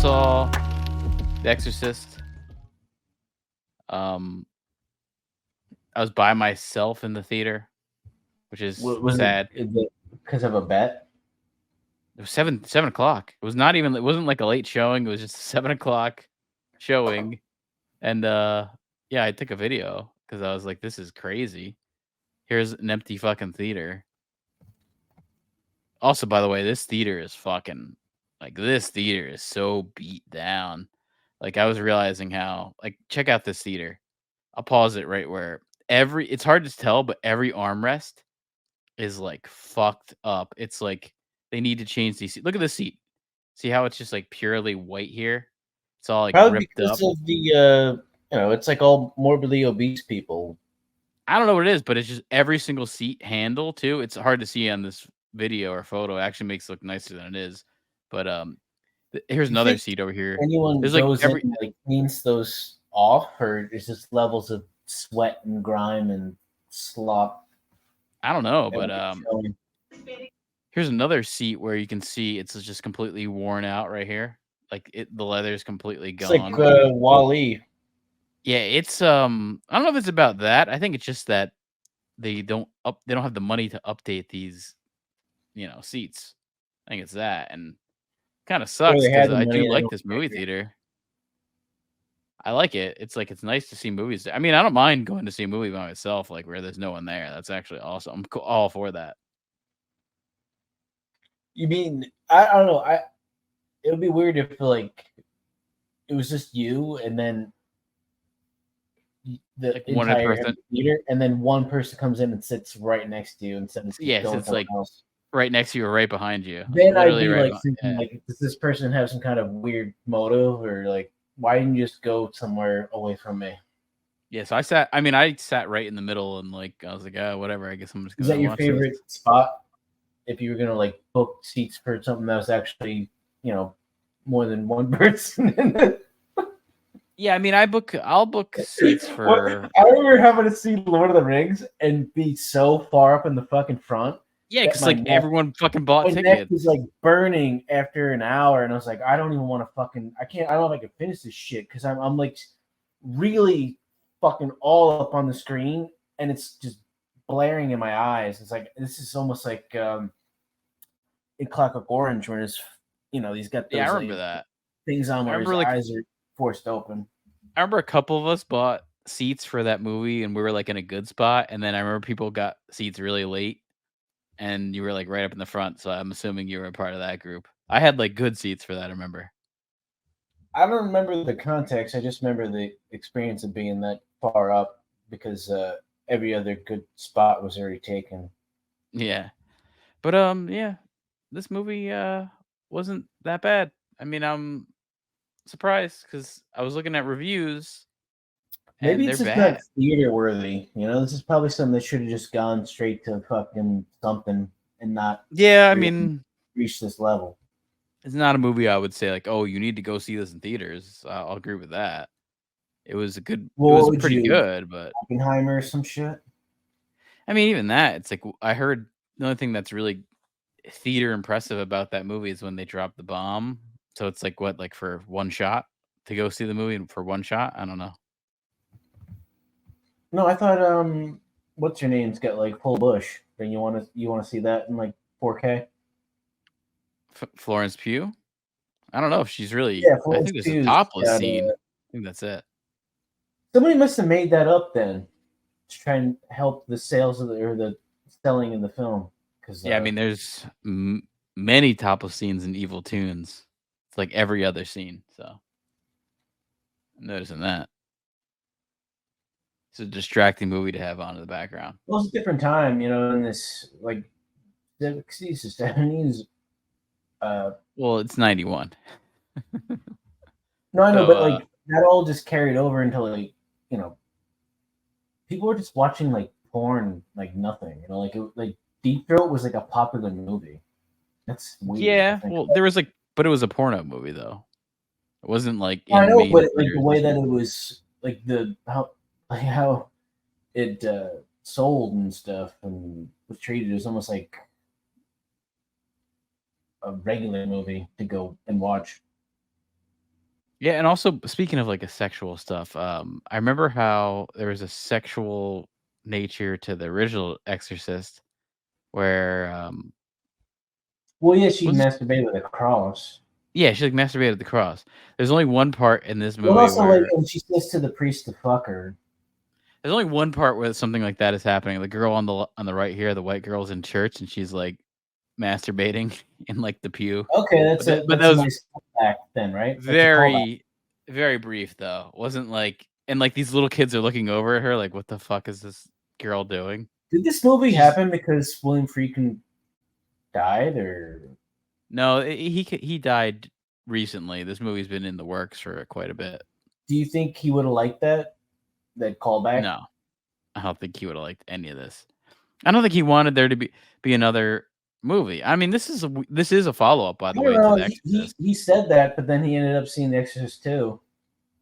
saw The Exorcist. Um, I was by myself in the theater, which is Was sad. it because of a bet? It was 7 o'clock. It was not even. It wasn't like a late showing. It was just 7 o'clock showing, and yeah, I took a video because I was like, "This is crazy." Here's an empty fucking theater. Also, by the way, this theater is fucking like this theater is so beat down. Like I was realizing how like check out this theater. I'll pause it right where every it's hard to tell, but every armrest is like fucked up. It's like they need to change these. Look at the seat. See how it's just like purely white here? It's all like Probably ripped because up. of the it's like all morbidly obese people. I don't know what it is, but it's just every single seat handle too. It's hard to see on this video or photo. It actually makes it look nicer than it is. But here's Do you another think seat over here. anyone There's like goes in every and like cleans those off, or is just levels of sweat and grime and slop? I don't know, but Showing? here's another seat where you can see it's just completely worn out right here. Like the leather is completely It's like gone. Wall-E. Yeah, it's I don't know if it's about that. I think it's just that they don't have the money to update these, seats. I think it's that and kind of Or sucks they cuz had the I money do and they like don't this movie care. theater. I like it. It's like it's nice to see movies. I mean, I don't mind going to see a movie by myself like where there's no one there. That's actually awesome. I'm all for that. You mean I don't know. It would be weird if like it was just you and then Like the one other entire person. theater, and then one person comes in and sits right next to you instead of just Yes, going it's somewhere like else. right next to you or right behind you. Then I'd Literally be right like behind. thinking, Yeah. like, does this person have some kind of weird motive, or like, why didn't you just go somewhere away from me? Yeah, so I sat right in the middle and like I was like, "Oh, whatever. I guess I'm just Is going that to your watch this." favorite spot? If you were gonna like book seats for something that was actually, more than one person. Yeah, I mean, I'll book seats What for. I remember having to see Lord of the Rings and be so far up in the fucking front Yeah, that cuz like everyone fucking bought my neck was tickets. like burning after an hour, and I was like, I don't even want to fucking, I don't know if I can finish this shit because I'm like really fucking all up on the screen, and it's just blaring in my eyes. It's like this is almost like in Clockwork Orange, where it's he's got Yeah, I those remember like that. things on I where his remember like eyes are forced open. I remember a couple of us bought seats for that movie and we were like in a good spot and then I remember people got seats really late and you were like right up in the front, so I'm assuming you were a part of that group. I had like good seats for that, I remember. I don't remember the context. I just remember the experience of being that far up because every other good spot was already taken. Yeah. But yeah, this movie wasn't that bad. I mean, I'm surprised cuz I was looking at reviews Maybe and it's they're just not bad. theater worthy. This is probably something that should have just gone straight to fucking something and not Yeah, I really mean, reach this level. it's not a movie I would say like, "Oh, you need to go see this in theaters." I'll agree with that. It What was would pretty you, good, but Oppenheimer or some shit? I mean, even that, it's like I heard the only thing that's really theater impressive about that movie is when they drop the bomb. So it's like what, like for one shot to go see the movie and for one shot? I don't know. No, I thought what's her name's got like full bush. Then you want to see that in like 4K? Florence Pugh? I don't know if she's really. Yeah, I Florence think there's a Pugh's topless got scene. I think that's it. somebody must have made that up then to try and help the sales of the selling in the film because Yeah, I mean, there's many topless scenes in Evil Tunes. It's like every other scene. So I'm noticing that. It's a distracting movie to have on in the background. well, it's a different time, in this like 60s to 70s. Well, it's 91. No, I know, So but like that all just carried over until like you know people were just watching like porn like nothing. Like Deep Throat was like a popular movie. That's weird to yeah, think well, about. there was like, but it was a porno movie though. It wasn't like I in know, main but like the theaters and way that shit. it was like how it sold and stuff and was treated as almost like a regular movie to go and watch. Yeah, and also speaking of like a sexual stuff, I remember how there was a sexual nature to the original Exorcist where Well, yeah, she was this, masturbated with a cross. yeah, she like masturbated at the cross. There's only one part in this But movie also, like, where when she says to the priest to fuck her. there's only one part where something like that is happening. The girl on on the right here, the white girl's in church and she's like masturbating in like the pew. Okay, But but that that's a was nice callback then, right? That's a callback. very very brief though. Wasn't like, and like these little kids are looking over at her like what the fuck is this girl doing? Did this movie She's happen because William Friedkin died, or no, he died recently. This movie's been in the works for quite a bit. do you think he would have liked that callback? No, I don't think he would have liked any of this. I don't think he wanted there to be another movie. I mean, this is a follow up, by I the don't way, to know. The Exorcist. He said that, but then he ended up seeing The Exorcist too,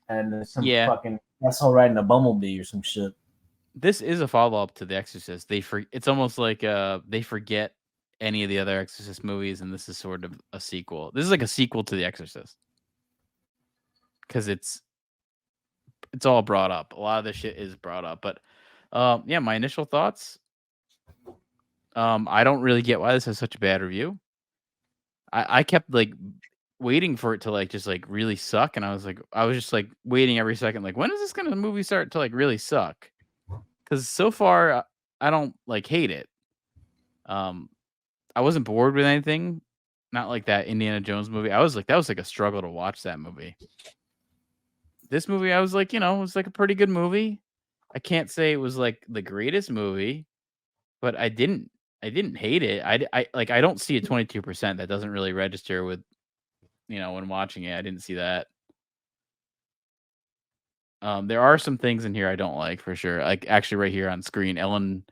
and some Yeah, fucking asshole riding a bumblebee or some shit. this is a follow up to The Exorcist. It's almost like they forget any of the other Exorcist movies, and this is sort of a sequel. This is like a sequel to The Exorcist because it's all brought up. A lot of this shit is brought up, but yeah, my initial thoughts. I don't really get why this has such a bad review. I kept like waiting for it to like just like really suck, and I was just like waiting every second, like when is this gonna movie start to like really suck? Because so far I don't like hate it. Um, I wasn't bored with anything. Not like that Indiana Jones movie. I was like that was like a struggle to watch that movie. This movie, I was like, it was like a pretty good movie. I can't say it was like the greatest movie, but I didn't hate it. I like I don't see a 22%. That doesn't really register with, when watching it. I didn't see that. There are some things in here I don't like for sure. Like actually right here on screen, Ellen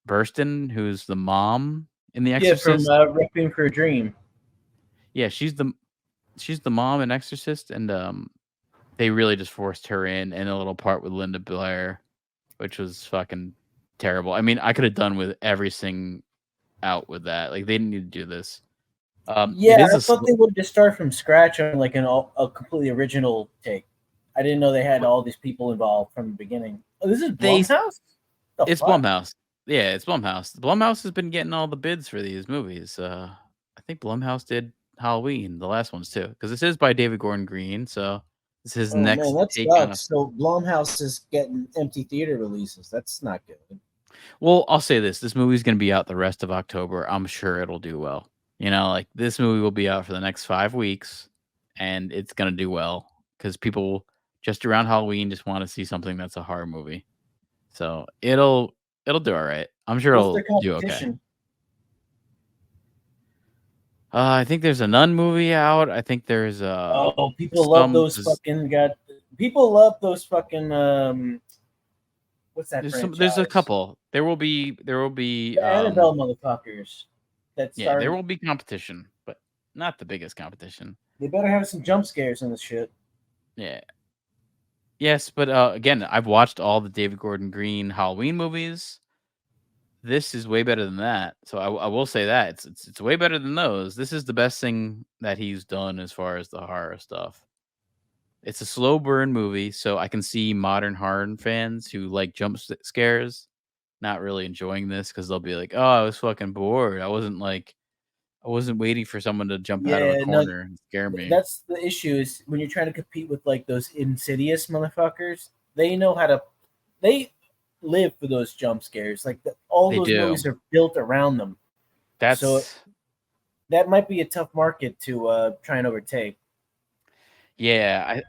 Burstyn, who's the mom in The Yeah, from Exorcist. Requiem for a Dream. Yeah, she's the mom in Exorcist, and they really just forced her in a little part with Linda Blair, which was fucking terrible. I mean, I could have done with everything out with that. Like they didn't need to do this. It Yeah, is I thought they would just start from scratch on like a completely original take. I didn't know they had all these people involved from the beginning. Oh, this is they Blumhouse? The it's fuck? Blumhouse. Yeah, it's Blumhouse. Blumhouse has been getting all the bids for these movies. I think Blumhouse did Halloween, the last ones too, because this is by David Gordon Green. So this is his Oh man, next that take on a. sucks. So Blumhouse is getting empty theater releases. That's not good. Well, I'll say this: this movie's going to be out the rest of October. I'm sure it'll do well. Like this movie will be out for the next 5 weeks, and it's going to do well because people just around Halloween just want to see something that's a horror movie. So it'll do all right. I'm sure What's their it'll do okay. competition? I think there's a Nun movie out. I think there's Oh, people love some those fucking got. People love those fucking what's that there's a franchise? couple. There will be The Annabelle motherfuckers that yeah, there started. will be competition, but not the biggest competition. They better have some jump scares in this shit. Yeah. Yes, but again, I've watched all the David Gordon Green Halloween movies. This is way better than that. So I will say that it's way better than those. This is the best thing that he's done as far as the horror stuff. It's a slow burn movie, so I can see modern horror fans who like scares not really enjoying this because they'll be like, "Oh, I was fucking bored. I wasn't waiting for someone to jump out of a Yeah, no, corner and scare me." that's the issue is when you're trying to compete with like those insidious motherfuckers. They know how to. They live for those jump scares. Like all They those do. movies are built around them. So That's that might be a tough market to try and overtake. yeah.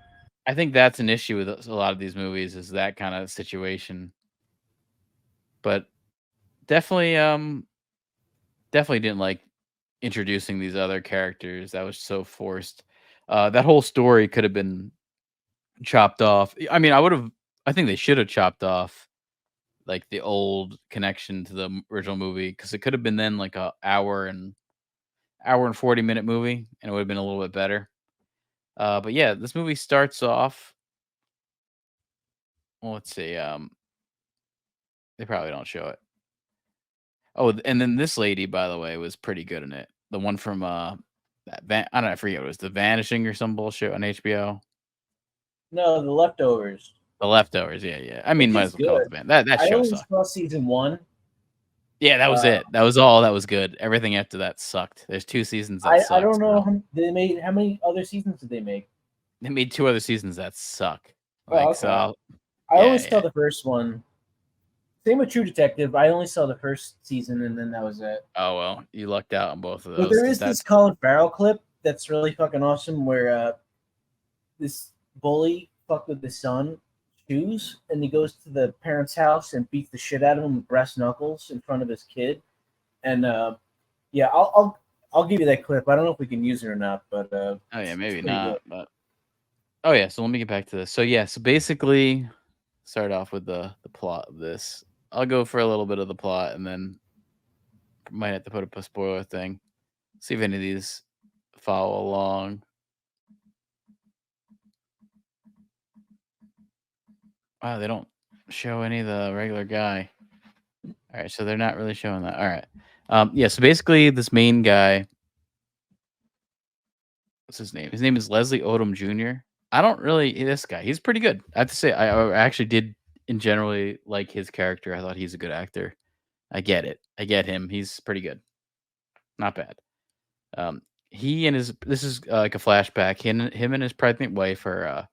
I think that's an issue with a lot of these movies is that kind of situation. But definitely, definitely didn't like introducing these other characters. That was so forced. That whole story could have been chopped off. I mean, I think they should have chopped off like the old connection to the original movie because it could have been then like a hour and 40-minute movie, and it would have been a little bit better. But yeah, this movie starts off. Well, let's see. They probably don't show it. Oh, and then this lady, by the way, was pretty good in it. The one from I don't know, I forget what it was, The Vanishing or some bullshit on HBO. No, The Leftovers, The Leftovers, yeah, yeah. I mean, which might is as well call it good. The Van that I show only sucked. saw season one. Yeah, that was Uh, it. That was all that was good. Everything after that sucked. There's 2 seasons that I sucked, don't know so how many other seasons did they make? they made 2 other seasons that suck. Oh, Like, okay. so I only yeah, saw yeah. the first one. Same with True Detective. I only saw the first season and then that was it. Oh, well, you lucked out on both of But those there because is this that's Colin Farrell clip that's really fucking awesome where this bully fucked with his son shoes and he goes to the parents' house and beats the shit out of him with brass knuckles in front of his kid. And yeah, I'll give you that clip. I don't know if we can use it or not, but oh, yeah, it's maybe pretty good. not, but oh, yeah, so let me get back to this. So, yeah, so basically, start off with the plot of this. I'll go for a little bit of the plot and then might have to put up a spoiler thing. See if any of these follow along. Wow, they don't show any of the regular guy. Alright, so they're not really showing that. Alright. Yeah, so basically this main guy, what's his name? His name is Leslie Odom Jr. I don't really this guy, he's pretty good. I have to say, I actually did in generally like his character. I thought he's a good actor. I get it. I get him. He's pretty good. Not bad. Um, he and his this is like a flashback. Him and his pregnant wife are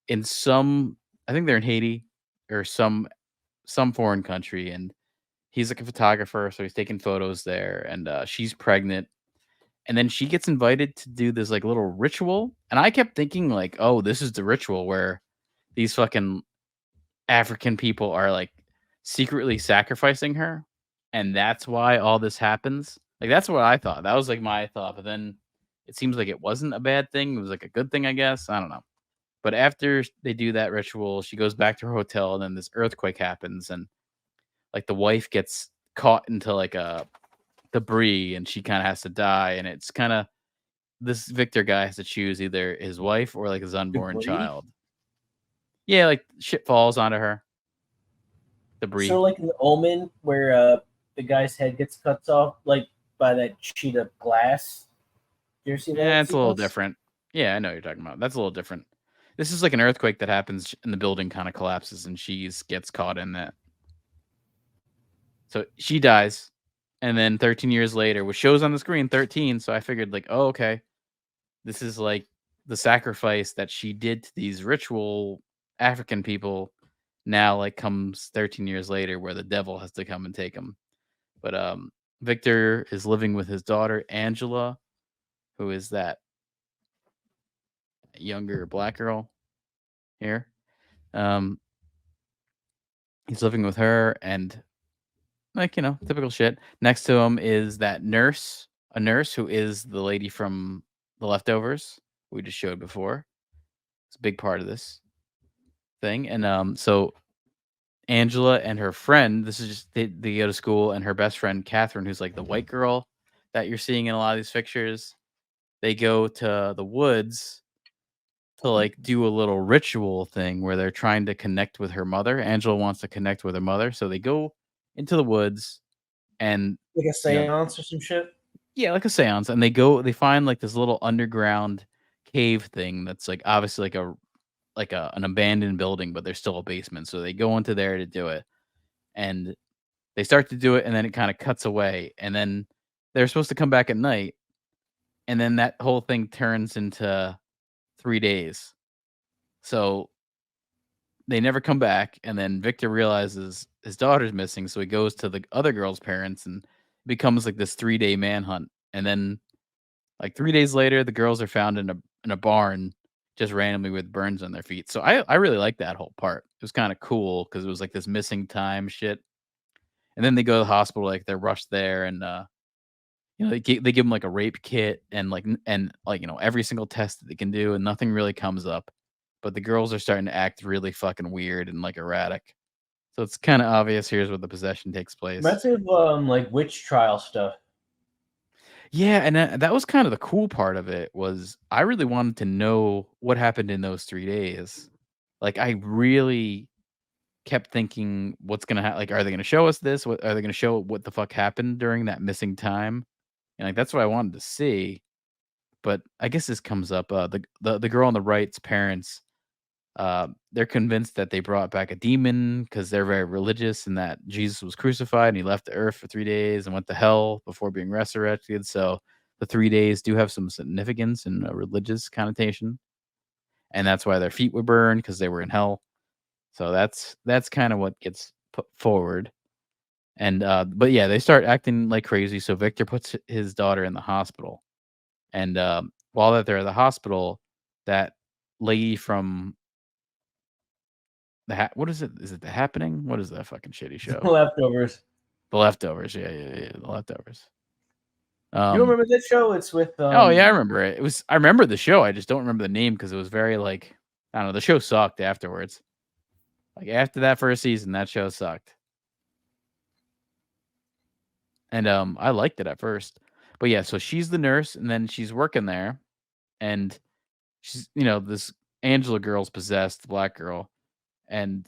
in some I think they're in Haiti or some foreign country, and he's like a photographer, so he's taking photos there, and she's pregnant, and then she gets invited to do this like little ritual, and I kept thinking like, oh, this is the ritual where these fucking African people are like secretly sacrificing her, and that's why all this happens. Like that's what I thought. That was like my thought, but then it seems like it wasn't a bad thing. It was like a good thing, I guess. I don't know. But after they do that ritual, she goes back to her hotel, and then this earthquake happens, and like the wife gets caught into like a debris, and she kind of has to die. And it's kind of this Victor guy has to choose either his wife or like his unborn Debris. child. Yeah, like shit falls onto her, So debris. like in the Omen where the guy's head gets cut off like by that sheet of glass. You ever see Yeah, that it's a little sequence? different. Yeah, I know what you're talking about. That's a little different. This is like an earthquake that happens and the building kind of collapses and she gets caught in that. So she dies. And then 13 years later, which shows on the screen 13. So I figured, like, oh, okay. This is like the sacrifice that she did to these ritual African people now, like, comes 13 years later where the devil has to come and take him. But Victor is living with his daughter, Angela, who is that younger black girl here. Um, he's living with her and like, typical shit. Next to him is that nurse, a nurse who is the lady from The Leftovers we just showed before. It's a big part of this thing. And so Angela and her friend, this is just they go to school, and her best friend Catherine, who's like the white girl that you're seeing in a lot of these pictures, they go to the woods to like do a little ritual thing where they're trying to connect with her mother. Angela wants to connect with her mother, so they go into the woods and Like a you know seance or some shit? yeah, like a seance, and they find like this little underground cave thing that's like obviously like an abandoned building, but there's still a basement. So they go into there to do it, and they start to do it, and then it kind of cuts away, and then they're supposed to come back at night, and then that whole thing turns into 3 days. So they never come back, and then Victor realizes his daughter's missing, so he goes to the other girl's parents and becomes like this 3-day manhunt, and then like 3 days later, the girls are found in a barn just randomly with burns on their feet. So I really like that whole part. It was kinda cool because it was like this missing time shit. And then they go to the hospital, like, they're rushed there and, they give them like, a rape kit and, every single test that they can do, and nothing really comes up. But the girls are starting to act really fucking weird and, like, erratic. So it's kinda obvious here's where the possession takes place. Reminds me of like witch trial stuff. Yeah, and that was kind of the cool part of it was I really wanted to know what happened in those 3 days. Like, I really kept thinking, "What's gonna like, are they gonna show us this? What are they gonna show what the fuck happened during that missing time?" And, like, that's what I wanted to see. but I guess this comes up. The girl on the right's parents, they're convinced that they brought back a demon because they're very religious and that Jesus was crucified and he left the earth for 3 days and went to hell before being resurrected. So the 3 days do have some significance and a religious connotation, and that's why their feet were burned because they were in hell. So that's kind of what gets put forward. And but yeah, they start acting like crazy. So Victor puts his daughter in the hospital, and while that they're at the hospital, that lady from what is it? Is it The Happening? What is that fucking shitty show? Leftovers. The Leftovers. Yeah, yeah, yeah. The Leftovers. You Um. remember that show? It's with Oh yeah, I remember it. I remember the show. I just don't remember the name because it was very like I don't know. The show sucked afterwards. Like after that first season, that show sucked. And I liked it at first. But yeah, so she's the nurse, and then she's working there, and she's this Angela girl's possessed, the black girl, and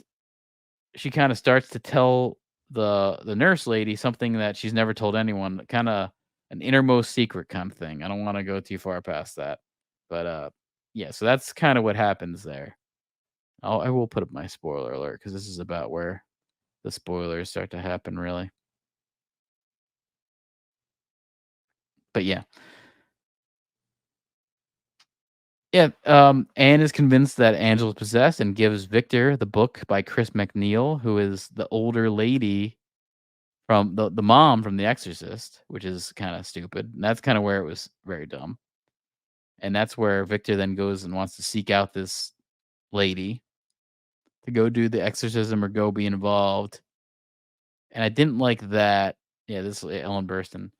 she kind of starts to tell the nurse lady something that she's never told anyone, kind of an innermost secret kind of thing. I don't want to go too far past that, but yeah. So that's kind of what happens there. I will put up my spoiler alert because this is about where the spoilers start to happen, really. But yeah, yeah. Anne is convinced that Angela's possessed and gives Victor the book by Chris McNeil, who is the older lady from the mom from The Exorcist, which is kinda stupid, and that's kinda where it was very dumb, and that's where Victor then goes and wants to seek out this lady to go do the exorcism or go be involved, and I didn't like that. Yeah, this Ellen Burstyn.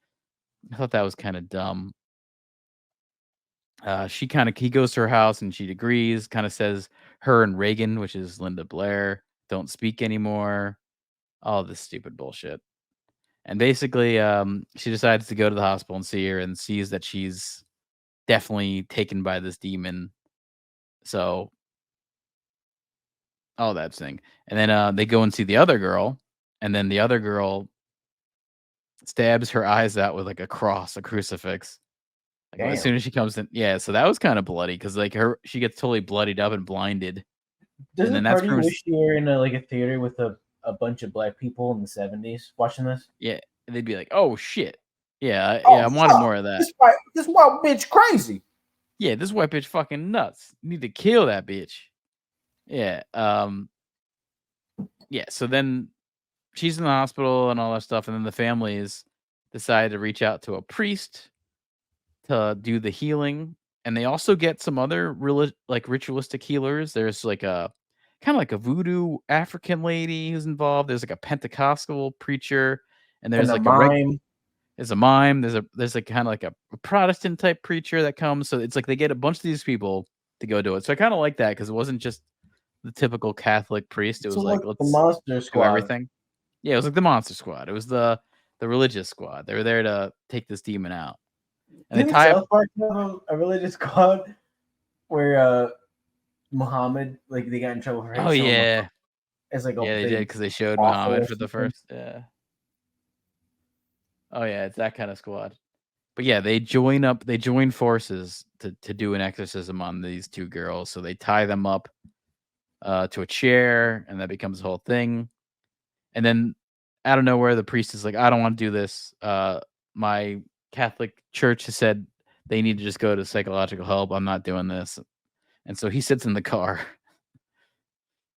I thought that was kinda dumb. He goes to her house and she agrees, kinda says her and Reagan, which is Linda Blair, don't speak anymore, all this stupid bullshit. And basically, she decides to go to the hospital and see her and sees that she's definitely taken by this demon. So, all that thing. And then they go and see the other girl, and then the other girl stabs her eyes out with like a cross, a crucifix. Like as damn. soon as she comes in, yeah. So that was kind of bloody because like she gets totally bloodied up and blinded, and then Doesn't that's part of you pretty wish you were in a theater with a bunch of black people in the 70s watching this? yeah. They'd be like, oh shit, yeah, yeah. Oh I wanted fuck! more of that. This white bitch crazy. Yeah, this white bitch fucking nuts. You need to kill that bitch. Yeah. Yeah. So then she's in the hospital and all that stuff, and then the families decide to reach out to a priest to do the healing, and they also get some other like ritualistic healers. There's like a kind of like a voodoo African lady who's involved. There's like a Pentecostal preacher, and And there's a like mime. there's a mime. There's like kind of like a Protestant type preacher that comes. So it's like they get a bunch of these people to go do it. So I kind of like that because it wasn't just the typical Catholic priest. It So was like like the let's Monster do Squad. everything. Yeah, it was like the Monster Squad. It was the religious squad. They were there to take this demon out, and they Didn't tie up. South Park have a religious squad where Muhammad, like, they got in trouble for Oh showing Muhammad yeah, as like a yeah, they did big because they showed prophet Muhammad or for the something? first. Yeah. Oh yeah, it's that kind of squad. But yeah, they join up. They join forces to do an exorcism on these two girls. So they tie them up to a chair, and that becomes the whole thing. And then out of nowhere, the priest is like, "I don't want to do this. My Catholic church has said they need to just go to psychological help. I'm not doing this." And so he sits in the car.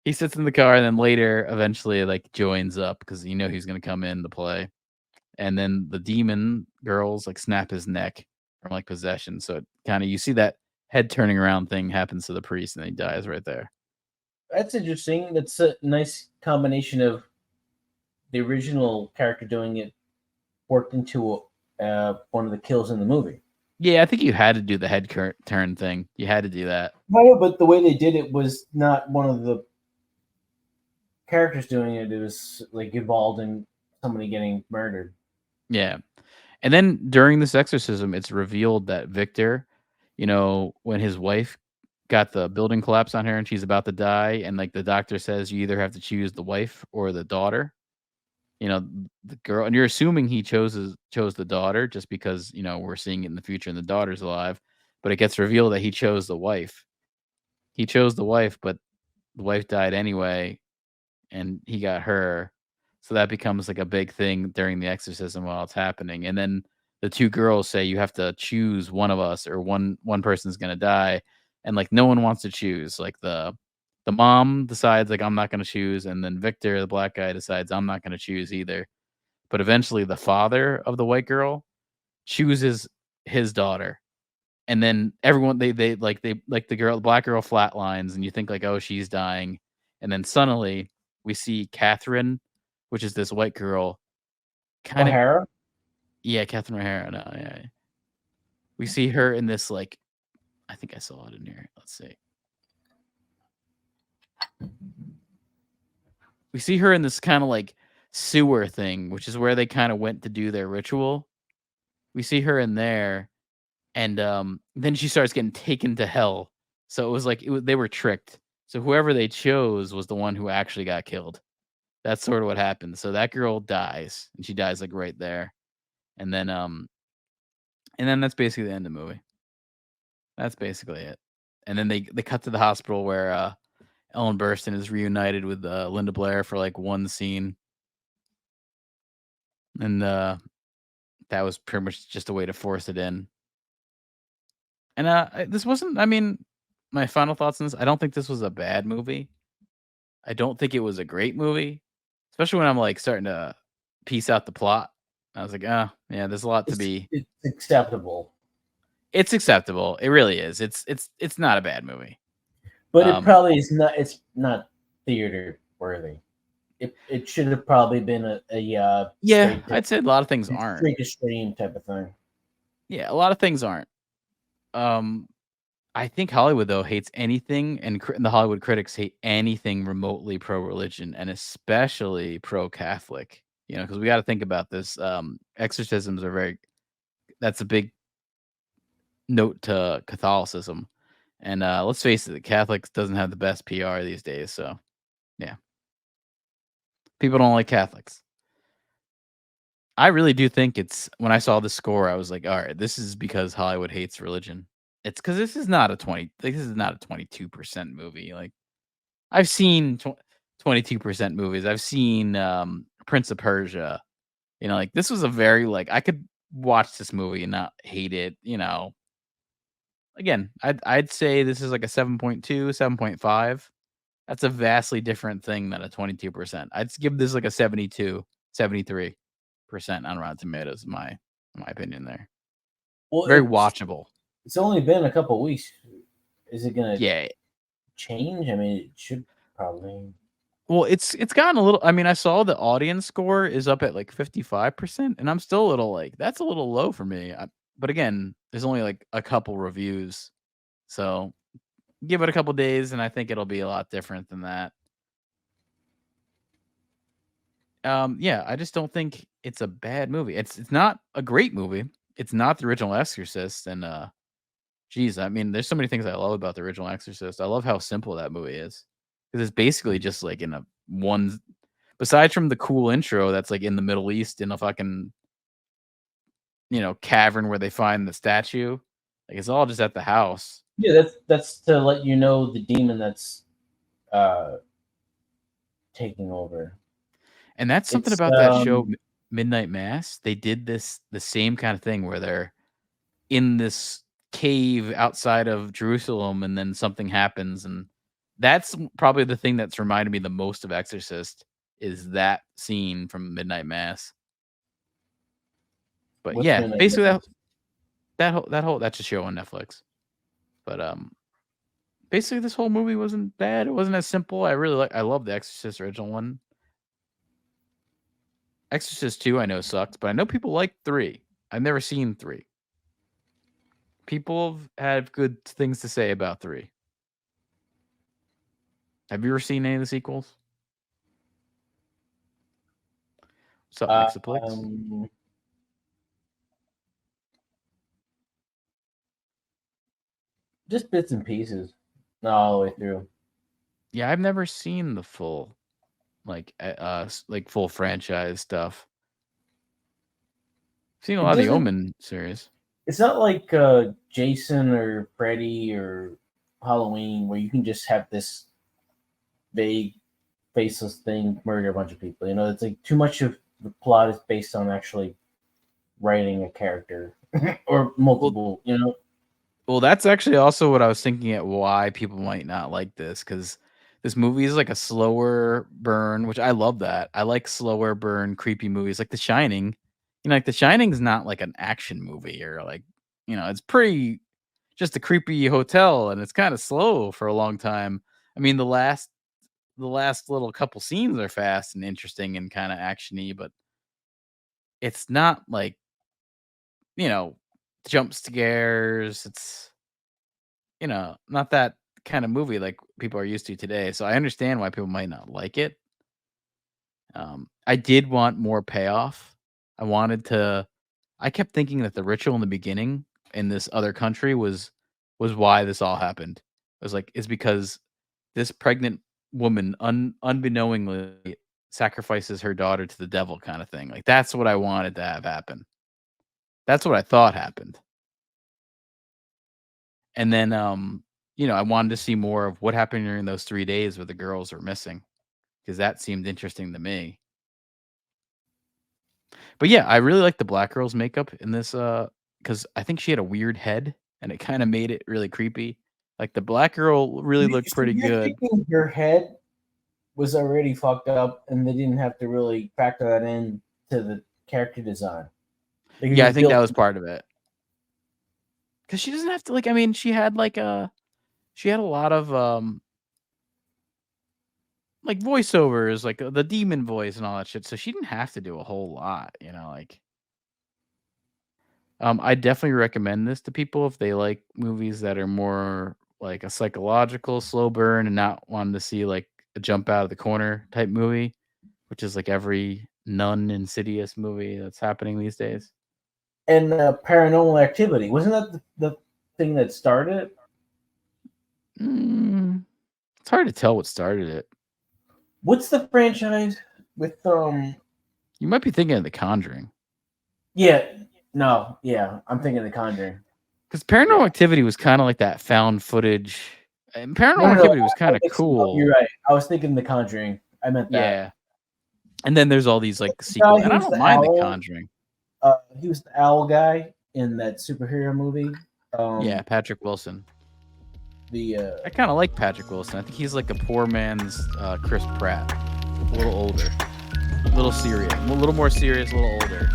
He sits in the car, and then later, eventually, like joins up because he's gonna come in to play. And then the demon girls like snap his neck from like possession. So it kind of you see that head turning around thing happens to the priest, and he dies right there. That's interesting. That's a nice combination of the original character doing it worked into one of the kills in the movie. Yeah, I think you had to do the head turn thing. You had to do that. No, but the way they did it was not one of the characters doing it. It was like involved in somebody getting murdered. Yeah. And then during this exorcism, it's revealed that Victor, when his wife got the building collapse on her and she's about to die, and like the doctor says, you either have to choose the wife or the daughter. The girl, and you're assuming he chose the daughter just because we're seeing it in the future and the daughter's alive. but it gets revealed that he chose the wife. He chose the wife, but the wife died anyway, and he got her. So that becomes like a big thing during the exorcism while it's happening. And then the two girls say you have to choose one of us or one person's gonna die. And like no one wants to choose. Like the mom decides like I'm not gonna choose, and then Victor, the black guy, decides I'm not gonna choose either. But eventually the father of the white girl chooses his daughter. And then everyone they the girl, the black girl flatlines, and you think like, oh, she's dying. And then suddenly we see Catherine, which is this white girl, kind of O'Hara. yeah, Catherine O'Hara. No, yeah. We see her in this like I think I saw it in here. Let's see. We see her in this kind of like sewer thing, which is where they kind of went to do their ritual. We see her in there, and then she starts getting taken to hell. So it was like they were tricked. So whoever they chose was the one who actually got killed. That's sort of what happened. So that girl dies, and she dies like right there, and then that's basically the end of the movie. That's basically it. And then they cut to the hospital where Ellen Burstyn is reunited with Linda Blair for like one scene, and that was pretty much just a way to force it in. And this wasn't. I mean, my final thoughts on this. I don't think this was a bad movie. I don't think it was a great movie, especially when I'm like starting to piece out the plot. I was like, oh yeah, there's a lot to be. It's acceptable, It's acceptable. It really is. It's not a bad movie. but it probably is not. It's not theater worthy. It should have probably been a yeah, I'd say a lot of things aren't. straight to stream type of thing. Yeah, a lot of things aren't. Um, I think Hollywood though hates anything, and the Hollywood critics hate anything remotely pro-religion, and especially pro-Catholic. You know, because we got to think about this. Exorcisms are very. That's a big note to Catholicism, and let's face it, the Catholics doesn't have the best PR these days. So yeah, people don't like Catholics. I really do think it's when I saw the score, I was like, all right, this is because Hollywood hates religion. It's because this is not a 20, like, this is not a 22% movie. Like, I've seen 22% movies. I've seen Prince of Persia. You know, like, this was a very, like, I could watch this movie and not hate it. You know, again, I'd say this is like a 7.2, 7.5. That's a vastly different thing than a 22%. I'd give this like a 72, 73% on Rotten Tomatoes, in my opinion there. Well, Very watchable. It's only been a couple weeks. Is it gonna Yeah. change? I mean, it should probably. Well, it's gotten a little. I mean, I saw the audience score is up at like 55%, and I'm still a little like that's a little low for me. But again, there's only like a couple reviews, so give it a couple days, and I think it'll be a lot different than that. Yeah, I just don't think it's a bad movie. It's not a great movie. It's not the original Exorcist, and geez, I mean, there's so many things I love about the original Exorcist. I love how simple that movie is because it's basically just like in a one. Besides from the cool intro, that's like in the Middle East in a fucking cavern where they find the statue. Like it's all just at the house. Yeah, that's to let you know the demon that's taking over. And that's something about that show, Midnight Mass. They did the same kind of thing where they're in this cave outside of Jerusalem, and then something happens, and that's probably the thing that's reminded me the most of Exorcist is that scene from Midnight Mass. But What's yeah, Midnight basically Mass? that's a show on Netflix. But basically this whole movie wasn't bad. It wasn't as simple. I love the Exorcist original one. Exorcist 2 I know sucked, but I know people like 3. I've never seen 3. People have good things to say about 3. Have you ever seen any of the sequels? What's up, Mexaplex? Just bits and pieces, not all the way through. Yeah, I've never seen the full, like full franchise stuff. I've seen a lot of the Omen series. It's not like Jason or Freddy or Halloween where you can just have this vague, faceless thing murder a bunch of people. You know, it's like too much of the plot is based on actually writing a character or Well, multiple. You know, well, that's actually also what I was thinking at why people might not like this because this movie is like a slower burn, which I love that. I like slower burn, creepy movies like The Shining. You know, like The Shining's not like an action movie or like, it's pretty just a creepy hotel and it's kind of slow for a long time. I mean, the last little couple scenes are fast and interesting and kind of actiony, but it's not like, you know, jump scares. It's not that kind of movie like people are used to today. So I understand why people might not like it. I did want more payoff. I wanted to. I kept thinking that the ritual in the beginning in this other country was why this all happened. It was like it's because this pregnant woman unbeknowingly sacrifices her daughter to the devil, kind of thing. Like that's what I wanted to have happen. That's what I thought happened. And then, I wanted to see more of what happened during those 3 days where the girls were missing, because that seemed interesting to me. But yeah, I really like the black girl's makeup in this, because I think she had a weird head, and it kinda made it really creepy. Like, the black girl really looked so pretty you're good. thinking your head was already fucked up, and they didn't have to really factor that in to the character design. They could Yeah, I just think that build. was part of it. Because she doesn't have to, like I mean, she had a lot of, like, voiceovers, like, the demon voice and all that shit, so she didn't have to do a whole lot, like I definitely recommend this to people if they like movies that are more like a psychological slow burn and not wanting to see like a jump out of the corner type movie, which is like every nun insidious movie that's happening these days. And Paranormal Activity, wasn't that the thing that started it? Mm, it's hard to tell what started it. What's the franchise with You might be thinking of The Conjuring Yeah, no, yeah, I'm thinking The Conjuring. because Paranormal Yeah, Activity was kind of like that found footage. And no, Paranormal no, no. Activity was I kind of mixed them up. You're cool. right. I was thinking The Conjuring. I meant that. Yeah. And then there's all these like The guy sequels, and who I was don't the mind The owl. Conjuring. He was the owl guy in that superhero movie. Yeah, Patrick Wilson. The I kind of like Patrick Wilson. I think he's like a poor man's Chris Pratt, a little older, a little serious, a little more serious, a little older.